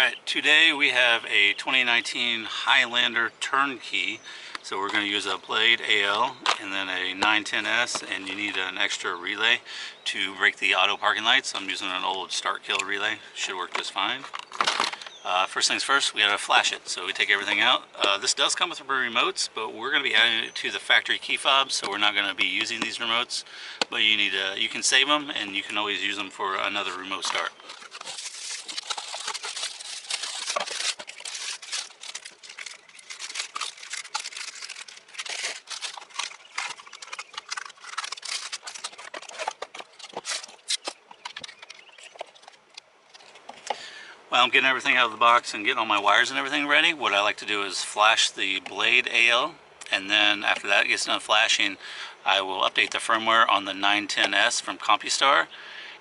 Alright, today we have a 2019 Highlander turnkey. So we're going to use a Blade AL and then a 910S, and you need an extra relay to break the auto parking lights. I'm using an old start kill relay, should work just fine. First things first, we gotta flash it. So we take everything out. This does come with remotes, but we're going to be adding it to the factory key fob, so we're not going to be using these remotes. But you can save them, and you can always use them for another remote start. While I'm getting everything out of the box and getting all my wires and everything ready, what I like to do is flash the Blade AL, and then after that gets done flashing, I will update the firmware on the 910S from CompuStar.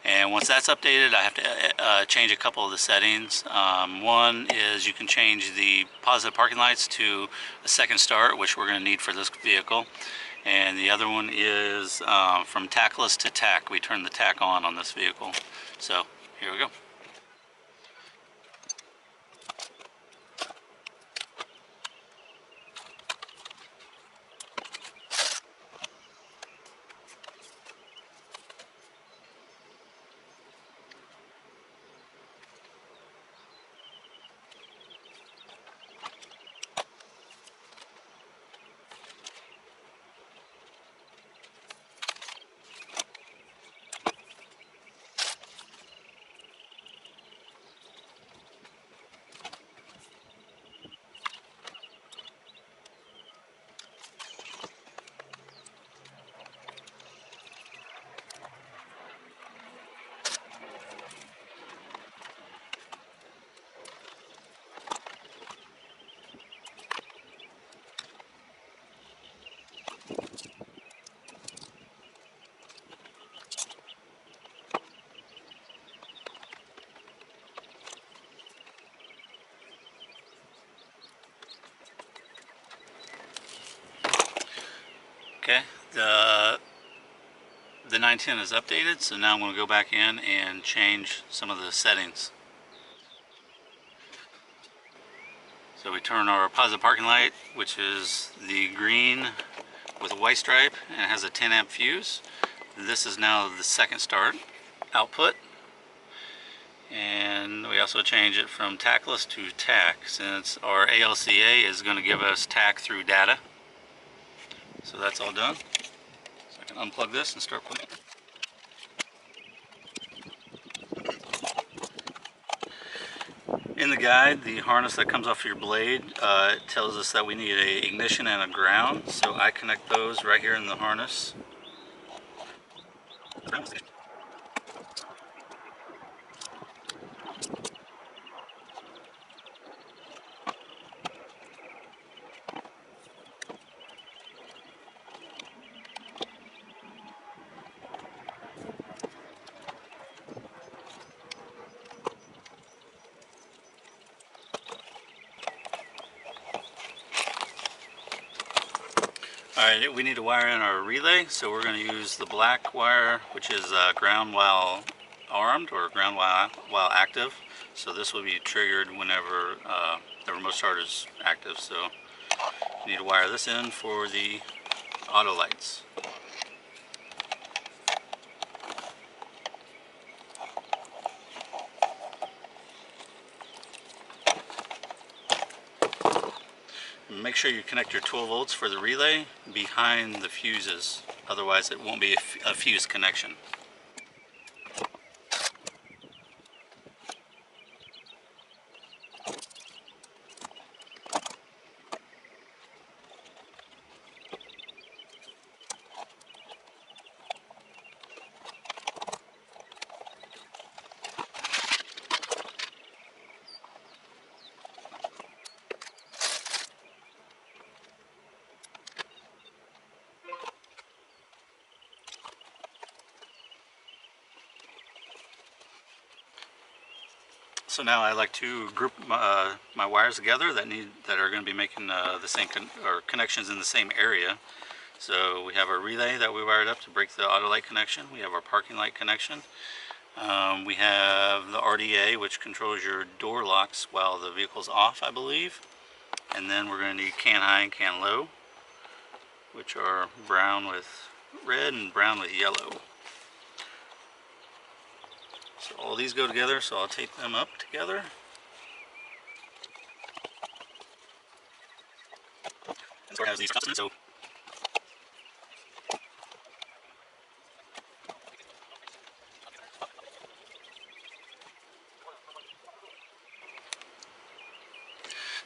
And once that's updated, I have to change a couple of the settings. One is you can change the positive parking lights to a second start, which we're going to need for this vehicle. And the other one is from tackless to tack. We turn the tack on this vehicle. So here we go. Okay, the 910 is updated, so now I'm going to go back in and change some of the settings. So we turn our positive parking light, which is the green with a white stripe, and it has a 10 amp fuse. This is now the second start output. And we also change it from tackless to tack, since our ALCA is going to give us tack through data. So that's all done. So I can unplug this and start putting. In the guide, the harness that comes off your Blade tells us that we need an ignition and a ground. So I connect those right here in the harness. Alright, we need to wire in our relay, so we're going to use the black wire, which is ground while armed or ground while active. So this will be triggered whenever the remote start is active. So you need to wire this in for the auto lights. Make sure you connect your 12 volts for the relay behind the fuses, otherwise it won't be a fuse connection. So now I like to group my wires together that are going to be making the same connections in the same area. So we have our relay that we wired up to break the auto light connection. We have our parking light connection. We have the RDA, which controls your door locks while the vehicle's off, I believe. And then we're going to need can high and can low, which are brown with red and brown with yellow. So all these go together, so I'll tape them up together. And so it has these cups in it, so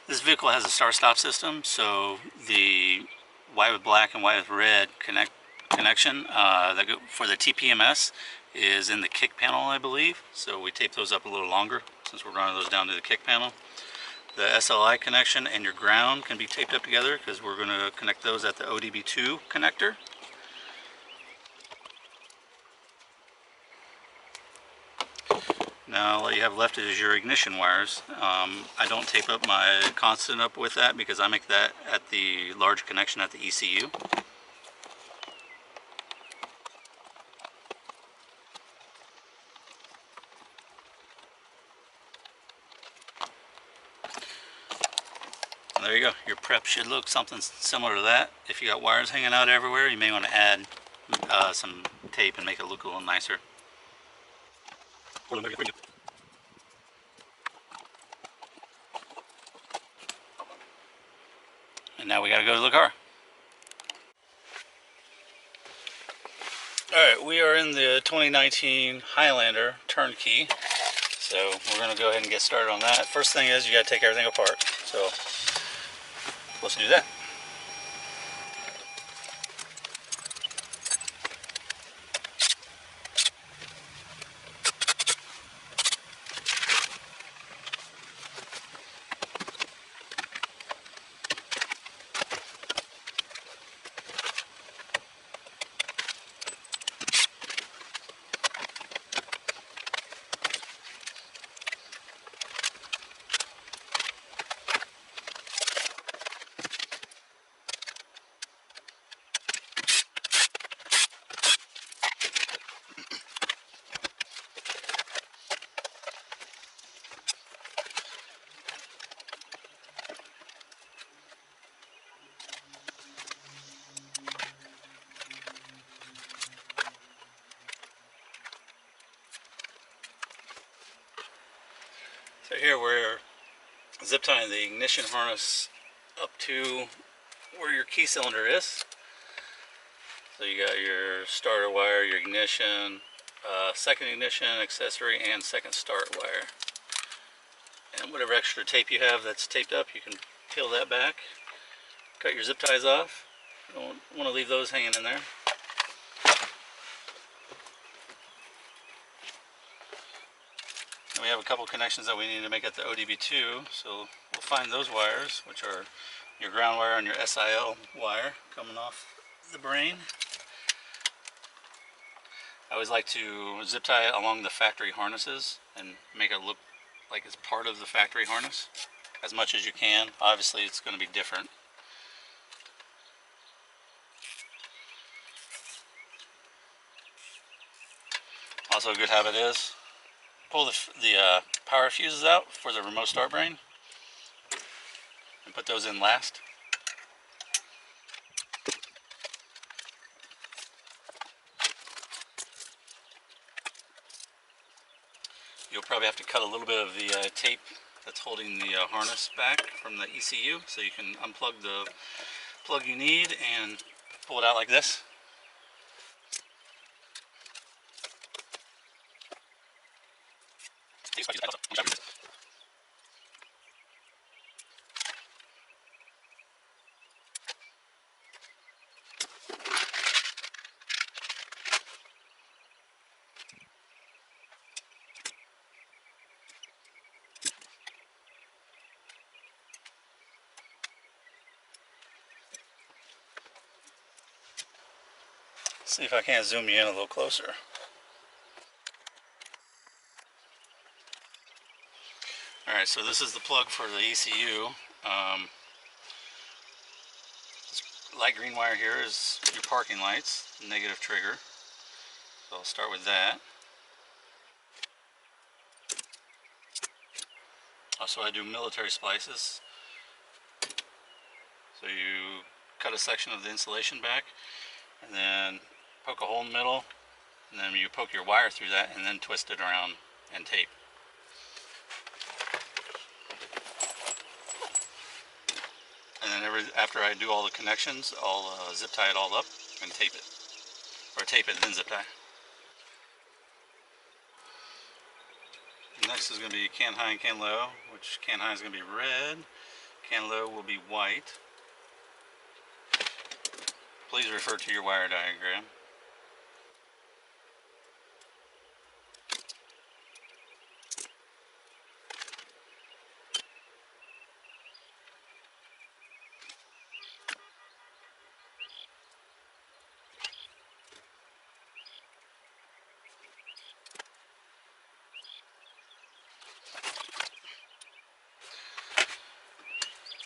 this vehicle has a start-stop system, so the white with black and white with red connection that go for the TPMS is in the kick panel, I believe. So we tape those up a little longer since we're running those down to the kick panel. The SLI connection and your ground can be taped up together because we're going to connect those at the ODB2 connector. Now all you have left is your ignition wires. I don't tape up my constant up with that because I make that at the large connection at the ECU. And there you go. Your prep should look something similar to that. If you got wires hanging out everywhere, you may want to add some tape and make it look a little nicer. And now we got to go to the car. Alright, we are in the 2019 Highlander turnkey. So we're going to go ahead and get started on that. First thing is you got to take everything apart. So let's do that. So here we're zip tying the ignition harness up to where your key cylinder is. So you got your starter wire, your ignition, second ignition, accessory, and second start wire. And whatever extra tape you have that's taped up, you can peel that back. Cut your zip ties off. You don't want to leave those hanging in there. And we have a couple connections that we need to make at the ODB2, so we'll find those wires, which are your ground wire and your SIL wire coming off the brain. I always like to zip tie it along the factory harnesses and make it look like it's part of the factory harness as much as you can. Obviously it's going to be different. Also a good habit is pull the power fuses out for the remote start brain and put those in last. You'll probably have to cut a little bit of the tape that's holding the harness back from the ECU so you can unplug the plug you need and pull it out like this. See if I can't zoom you in a little closer. Alright, so this is the plug for the ECU. This light green wire here is your parking lights, negative trigger. So I'll start with that. So I do military splices. So you cut a section of the insulation back and then poke a hole in the middle, and then you poke your wire through that and then twist it around and tape. And then after I do all the connections, I'll zip tie it all up and tape it. Or tape it and then zip tie. Next is going to be can high and can low, which can high is going to be red, can low will be white. Please refer to your wire diagram.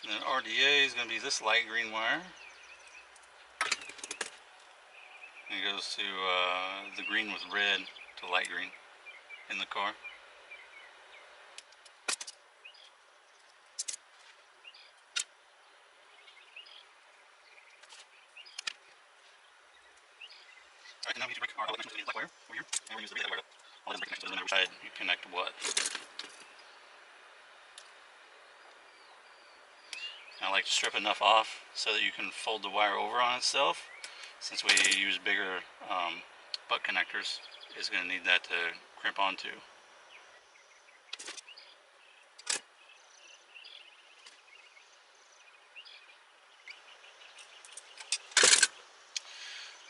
And then RDA is going to be this light green wire. And it goes to the green with red to light green in the car. Alright, now we need to break our outlet connections to the black wire over here, and we're going to use the relay wire. All those break connections, doesn't matter which side you connect what. I like to strip enough off so that you can fold the wire over on itself. Since we use bigger butt connectors, it's going to need that to crimp onto.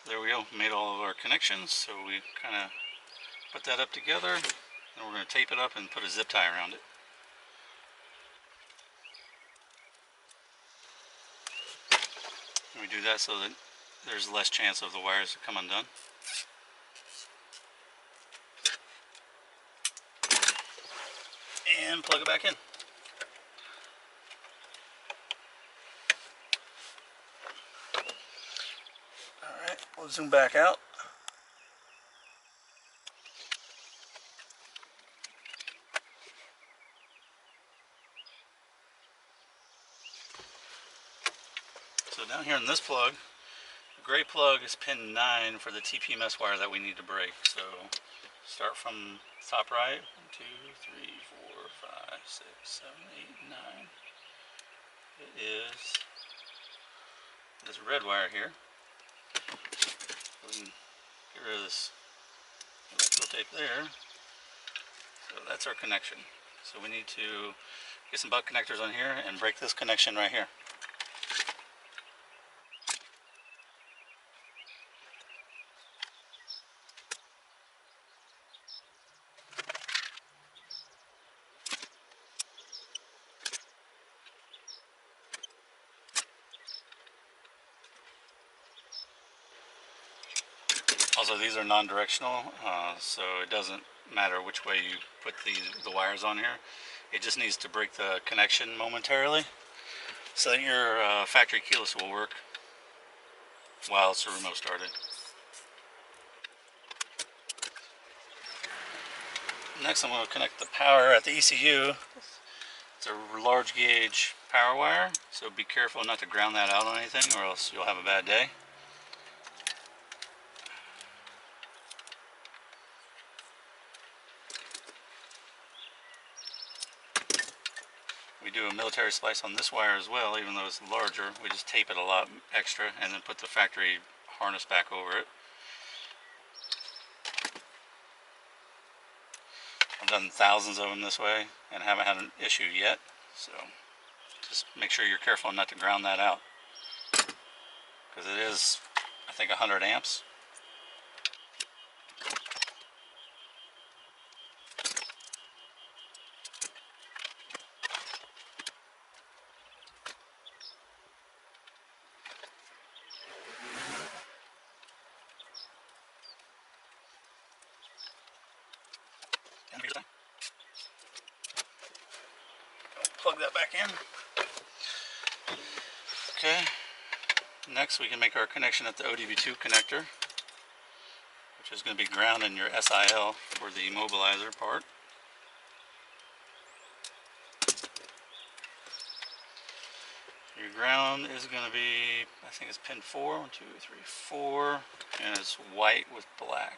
There we go, made all of our connections, so we kind of put that up together, and we're going to tape it up and put a zip tie around it. And we do that so that there's less chance of the wires to come undone. And plug it back in. Alright, we'll zoom back out. So down here in this plug, the gray plug is pin 9 for the TPMS wire that we need to break. So start from top right, 1, 2, 3, 4, 5, 6, 7, 8, 9. It is this red wire here. We can get rid of this electrical tape there. So that's our connection. So we need to get some butt connectors on here and break this connection right here. Also, these are non-directional, so it doesn't matter which way you put the wires on here. It just needs to break the connection momentarily so that your factory keyless will work while it's remote started. Next, I'm going to connect the power at the ECU. It's a large gauge power wire, so be careful not to ground that out on anything or else you'll have a bad day. We do a military splice on this wire as well, even though it's larger. We just tape it a lot extra and then put the factory harness back over it. I've done thousands of them this way and haven't had an issue yet, so just make sure you're careful not to ground that out, because it is, I think, 100 amps. Plug that back in. Okay, next we can make our connection at the ODB2 connector, which is going to be ground in your SIL for the immobilizer part. Your ground is going to be, I think it's pin 4, 1, 2, 3, 4, and it's white with black.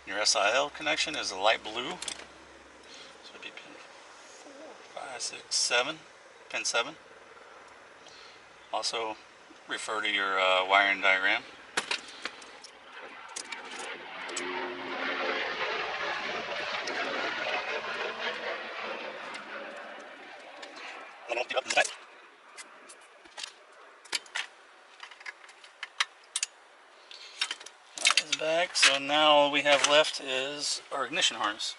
Your SIL connection is a light blue, so it'd be pin 4, 5, 6, 7, pin 7. Also refer to your wiring diagram. That is back, so now all we have left is our ignition harness.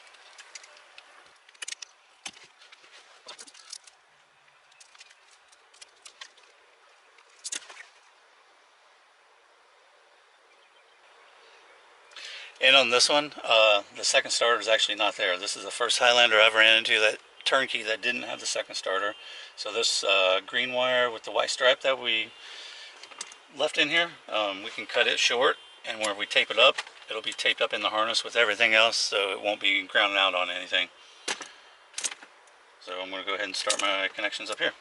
And on this one, the second starter is actually not there. This is the first Highlander I ever ran into that turnkey that didn't have the second starter. So this green wire with the white stripe that we left in here, we can cut it short, and where we tape it up, it'll be taped up in the harness with everything else, so it won't be grounded out on anything. So I'm going to go ahead and start my connections up here.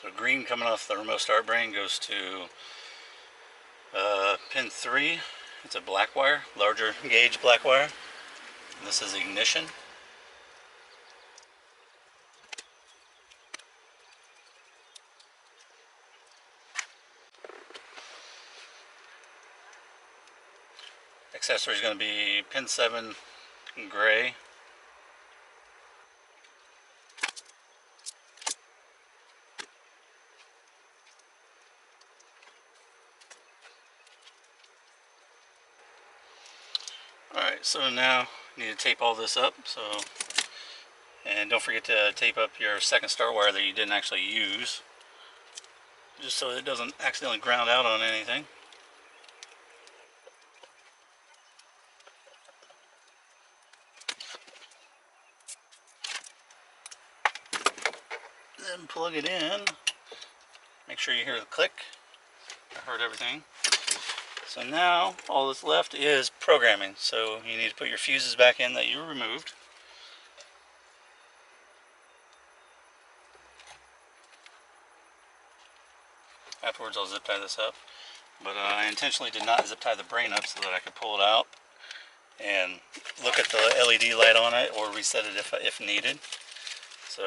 So green coming off the remote start brain goes to pin 3. It's a black wire, larger gauge black wire. And this is ignition. Accessory is going to be pin 7 gray. Alright, so now you need to tape all this up. And don't forget to tape up your second start wire that you didn't actually use, just so it doesn't accidentally ground out on anything. Then plug it in. Make sure you hear the click. I heard everything. So now all that's left is programming. So you need to put your fuses back in that you removed. Afterwards I'll zip tie this up. But I intentionally did not zip tie the brain up so that I could pull it out and look at the LED light on it or reset it if needed. So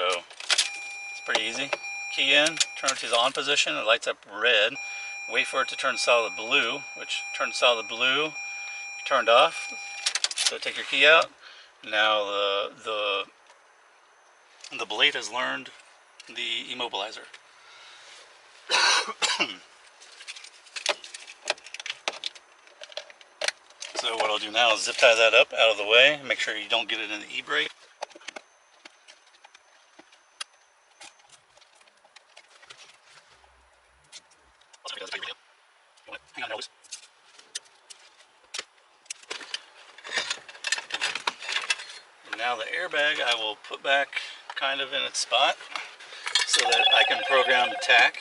it's pretty easy. Key in, turn it to the on position, it lights up red. Wait for it to turn solid blue, which turns solid blue, turned off. So take your key out. Now the blade has learned the immobilizer. So what I'll do now is zip tie that up out of the way. Make sure you don't get it in the e-brake. Hang on, nose. And now the airbag I will put back kind of in its spot so that I can program tack.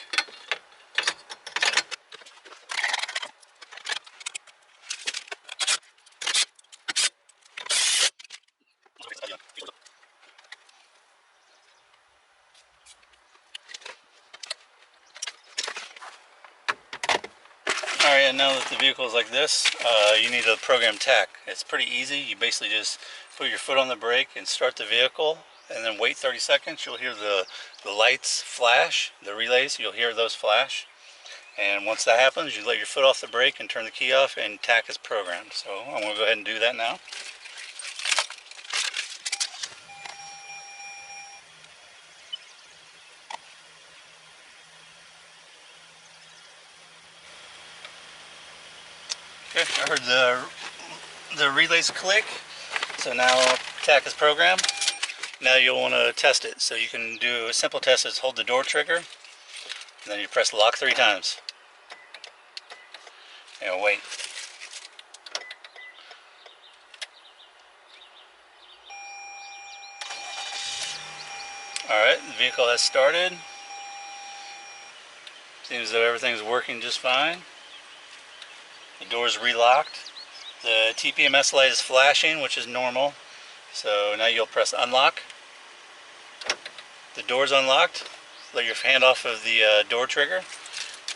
Alright, and now that the vehicle is like this, you need to program tack. It's pretty easy. You basically just put your foot on the brake and start the vehicle, and then wait 30 seconds. You'll hear the lights flash, the relays, you'll hear those flash. And once that happens, you let your foot off the brake and turn the key off, and tack is programmed. So I'm going to go ahead and do that now. Okay, I heard the relays click, so now tack is programmed. Now you'll want to test it. So you can do a simple test is hold the door trigger, And then you press lock 3 times. And wait. Alright, the vehicle has started. Seems as though everything's working just fine. The door's relocked. The TPMS light is flashing, which is normal. So now you'll press unlock. The door's unlocked. Let your hand off of the door trigger.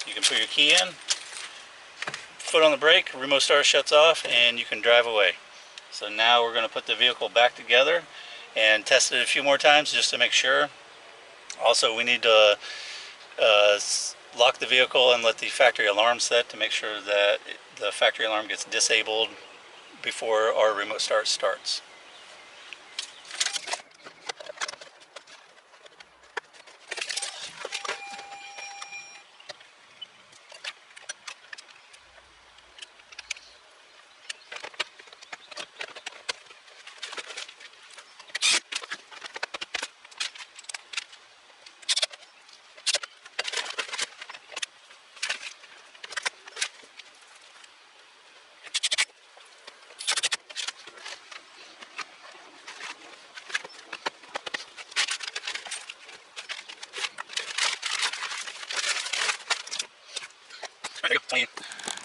You can put your key in. Foot on the brake, remote start shuts off, and you can drive away. So now we're going to put the vehicle back together and test it a few more times just to make sure. Also, we need to lock the vehicle and let the factory alarm set to make sure that the factory alarm gets disabled before our remote start starts.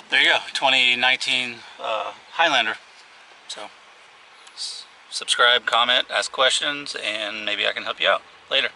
There you go, 2019 Highlander. So subscribe, comment, ask questions, and maybe I can help you out later.